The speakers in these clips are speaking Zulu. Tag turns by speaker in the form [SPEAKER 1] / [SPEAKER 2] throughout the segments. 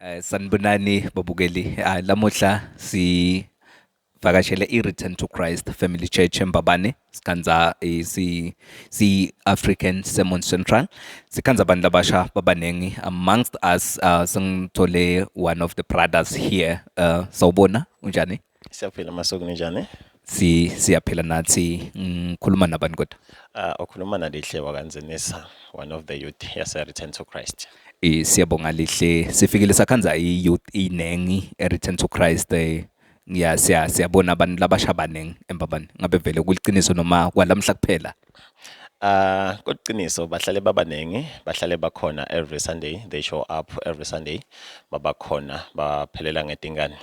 [SPEAKER 1] Sanibonani babukeli. Lamuhla sivakashele i-Return to Christ Family Church eMbabane. Sikhanza si African Sermon Central. Sikhanza abantu labasha babanengi. Amongst us singithole one of the brothers here. Sawubona unjani?
[SPEAKER 2] Siyaphila Masuku ninjani?
[SPEAKER 1] Siyaphila nathi. Ngikhuluma nabani kodwa?
[SPEAKER 2] Okhuluma nalihle wakanzenisa, one of the youth yase Return to Christ.
[SPEAKER 1] Siyabonga lihle. Sifikile sakhanza i-youth inengi e-Return to Christ. Siyabona abantu labasha banengi eMbabane. Ngabe vele kuliqiniso noma kwalamhla kuphela?
[SPEAKER 2] Kuqiniso bahlale babanengi, bahlale bakhona every Sunday, they show up every Sunday. Babakhona baphelela ngetingane.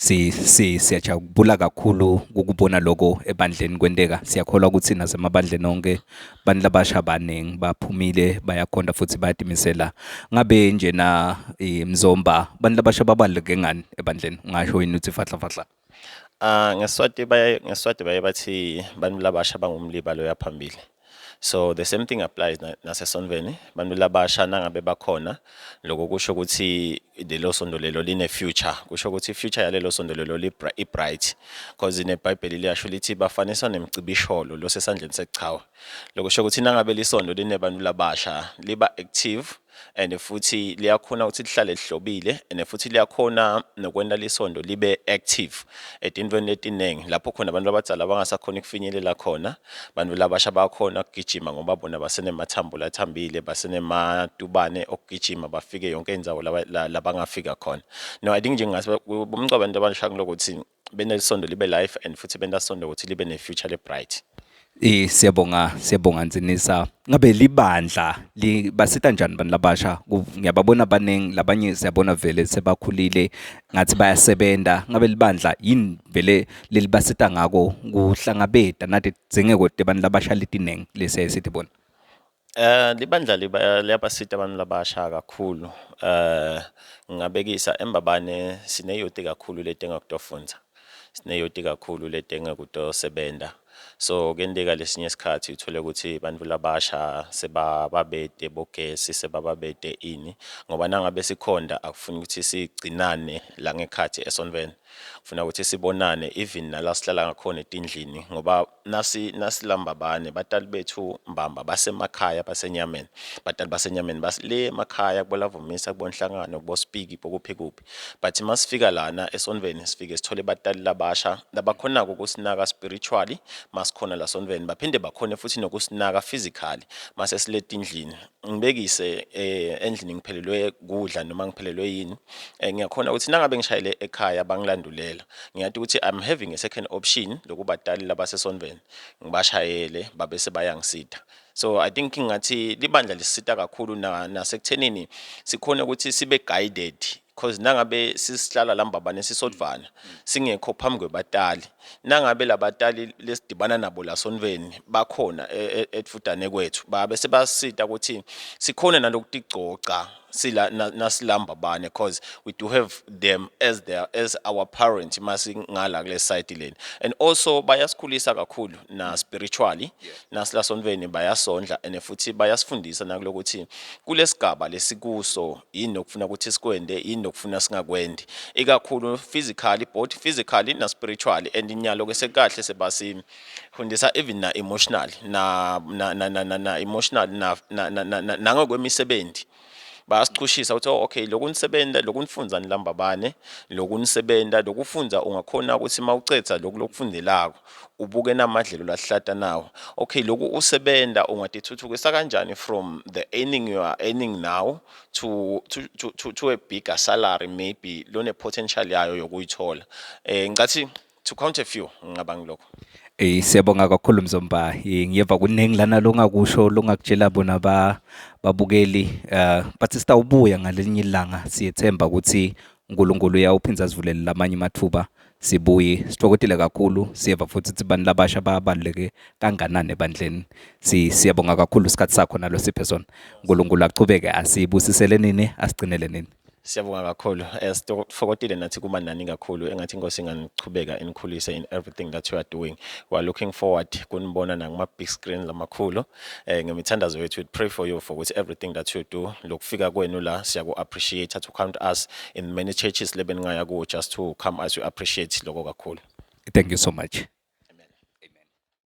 [SPEAKER 1] Siyajabula kakhulu ukubona lokho ebandleni kwenteka. Siyakholwa ukuthi nasemabandleni onke abantu labasha banengi baphumile bayakhonda futhi bayadimisela. Ngabe nje na Mzomba abantu labasha babaleke ngani ebandleni? Ngasho yini uthi fahla fahla?
[SPEAKER 2] Ngeswati baye bathi bantu labasha bangumliba lo yaphambili. So the same thing applies nasesonveni. Bantu labasha nangabe bakhona lokho kusho ukuthi lelo sondo lelo line future. Kusho ukuthi future yalelo sondo lelo li bright, because in eBhayibheli liyasho lithi bafaniswa nemcibisholo lo sesandleni sechawe. Lokho kusho ukuthi nangabe lisondo line bantu labasha liba active and futhi liyakhona ukuthi lihlale lihlobile and futhi liyakhona nokwenda lisondo libe active etintweni letinengi lapho khona abantu abadala bangasakhona ukufinyelela khona. Bantu labasha bayakhona ukugijima ngoba bona basenemathambo lathambile, basenematubane okugijima bafike yonke indzawo labangafika khona. No, I think nje ngase umncwa abantu abasha ngokuthi benelisondo libe life and futhi benda sondo ukuthi libe ne future le bright.
[SPEAKER 1] Siyabonga Nzinisa. Ngabe libandla basita njani abantu labasha? Ngiyababona abanengi, labanye siyabona vele sebakhulile ngathi bayasebenza. Ngabe libandla yini vele lelibasita ngako kuhlangabeta nathi dzingekode abantu labasha letinengi lesiyasithi bona?
[SPEAKER 2] Libandla liyabasita abantu labasha kakhulu. Ngingabekisa eMbabane sineyoti kakhulu letenga kutofunza. Sineyoti kakhulu letenga kutosebenza. So kendeka lesinye isikhathi uthole ukuthi bantu labasha sebababede bogesi, sebababede ini ngoba nangabe sikhonda akufuni ukuthi sigcinane la ngekhathi esonveni. Kufuna ukuthi sibonane even nala sihlala ngakhona etindlini ngoba nasilambabane batali bethu mbamba basemakhaya basenyameni. Batali basenyameni basile emakhaya kubolavumisa kubonhlangano kubospeak kuphi kuphi. But masifika lana esonveni sifike sithole batali labasha labakhona ukusinaka spiritually, masikhona la sonveni baphinde bakhona futhi nokusinaka physically mase siletindlini. Ngibekise endlini ngiphelelwe kudla noma ngiphelelwe yini, ngiyakhona ukuthi nangabe ngishayele ekhaya bangilandulela ngiyathi ukuthi I'm having a second option lokubatali labasesonveni ngibashayele babe sebayangisitha. So I think ngathi libandla lisita kakhulu nasekuthenini sikhona ukuthi sibe guided, because nangabe sisihlala lambabane sisodvana singekho phambi kwebatali, nangabe labatali lesidibana nabo la sonveni bakhona etfutane kwethu babe sebasita ukuthi sikhona nalokutigcoca sila nasilambabane, because we do have them as our parent masingala kule side leni. And also bayasikhulisa kakhulu na spiritually, nasila sonveni bayasondla and futhi bayasifundisa nakulokuthi kulesigaba lesikuso yini okufuna ukuthi sikwende, yini okufuna singakwendi, ikakhulu physically, both physically na spiritually. And inyalo ke sekahle sebasifundisa even na emotional na emotional na ngokwemisebenzi. Bayasichushisa ukuthi okay lokunisebenza lokunifunza nilambabane, lokunisebenza lokufunza ungakhona ukuthi mawucetha lokufundelako ubuke namadlelo lahlata nawo. Okay loku usebenza ungatithuthukisa kanjani from the earning you are earning now to a bigger salary, maybe lone potential yayo yokuyithola. Ngathi to count a few ngicabanga lokho.
[SPEAKER 1] Siyabonga kakhulu Mzomba. Ngiyeva kuningi lana longakusho longakutshela bona babukeli. Bathi sitawubuya ngalinye ilanga siyethemba ukuthi uNkulunkulu uyawuphinza sivulele lamanye amathuba sibuye. Sithokozile kakhulu, siyeva futhi ukuthi abantu labasha babaleke kanganani ebandleni. Siyabonga kakhulu isikhathi sakho nalo siphe sona. uNkulunkulu achubeke asibusisele nini, asigcinele nini.
[SPEAKER 2] Siyabonga kakhulu. Sitokotile nathi kuba nani kakhulu. Engathi Inkosi inganichubeka inikhulise in everything that you are doing. We are looking forward kunibona nakuma big screen lamakhulu. Ngemithandazo yethu, we pray for you for with everything that you do. Lokufika kwenu la siyaku appreciate to count us in many churches leben ngaya ku just to come as we appreciate lokho kakhulu.
[SPEAKER 1] Thank you so much.